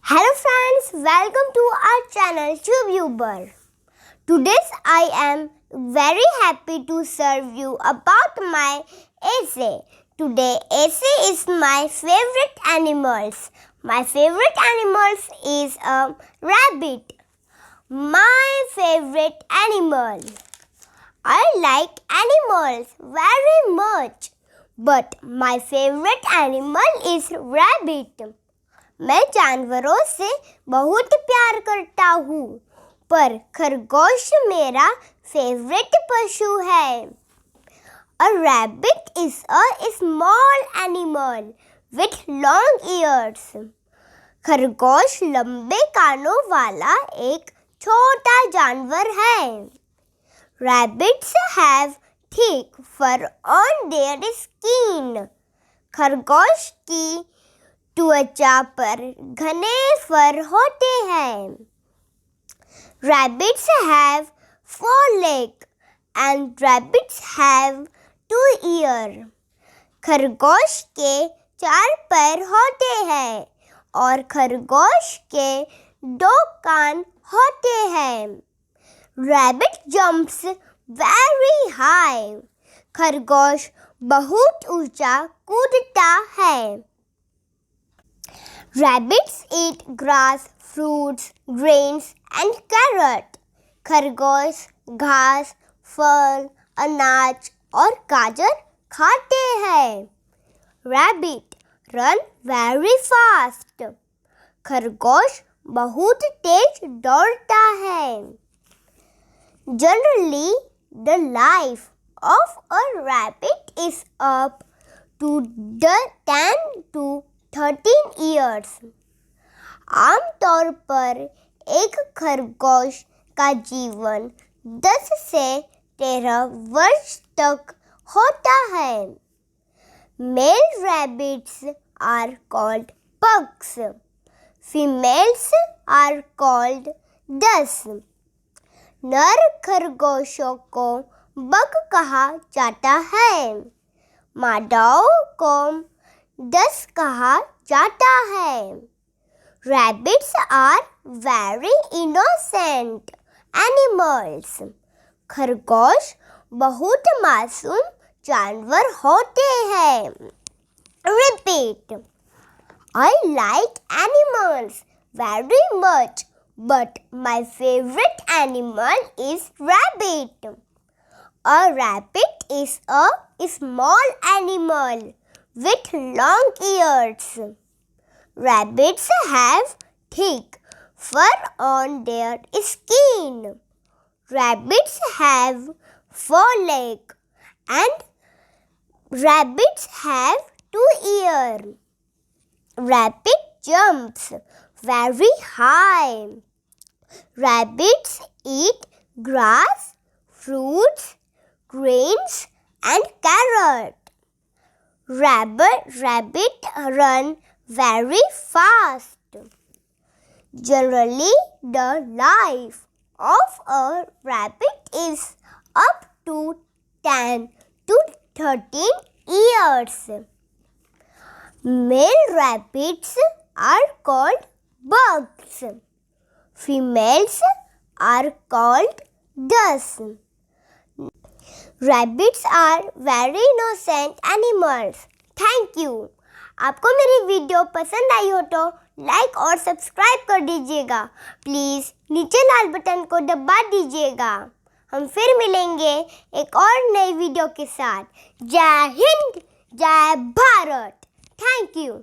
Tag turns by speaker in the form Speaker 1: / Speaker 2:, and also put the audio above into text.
Speaker 1: Hello friends, welcome to our channel ShubhYouber. Today I am very happy to serve you about my essay. Today essay is my favorite animals. My favorite animals is a rabbit. My favorite animal. I like animals very much, but my favorite animal is rabbit. मैं जानवरों से बहुत प्यार करता हूँ, पर खरगोश मेरा फेवरेट पशु है. A rabbit is a small animal with long ears. खरगोश लंबे कानों वाला एक छोटा जानवर है. Rabbits have thick fur on their skin. खरगोश की त्वचा पर घने फर होते हैं. Rabbits have 4 legs and rabbits have 2 ears. खरगोश के 4 पैर होते हैं और खरगोश के 2 कान होते हैं. Rabbit jumps very high. खरगोश बहुत ऊंचा कूदता है. Rabbits eat grass, fruits, grains and carrot. खरगोश घास, फल, अनाज और गाजर खाते हैं. Rabbit run very fast. खरगोश बहुत तेज दौड़ता है. Generally, the life of a rabbit is up to 10 to 13 years. आमतौर पर एक खरगोश का जीवन 10 से 13 वर्ष तक होता है. Male rabbits are called pugs. Females are called ducks. नर खरगोशों को बग कहा जाता है. मादाओं को डस कहा जाता है. Rabbits are very innocent animals. खरगोश बहुत मासूम जानवर होते हैं. Repeat. I like animals very much, but my favorite animal is rabbit. A rabbit is a small animal with long ears. Rabbits have thick fur on their skin. Rabbits have 4 legs and rabbits have 2 ears. Rabbit jumps very high. Rabbits eat grass, fruits, grains and carrot. Rabbit run very fast. Generally, the life of a rabbit is up to 10 to 13 years. Male rabbits are called bugs. Females are called ducks. Rabbits are very innocent animals. Thank you. आपको मेरी video पसंद आई हो तो like और subscribe कर दीजिएगा. Please नीचे लाल button को दबा दीजिएगा. हम फिर मिलेंगे एक और नई वीडियो के साथ. जय हिंद, जय भारत. Thank you.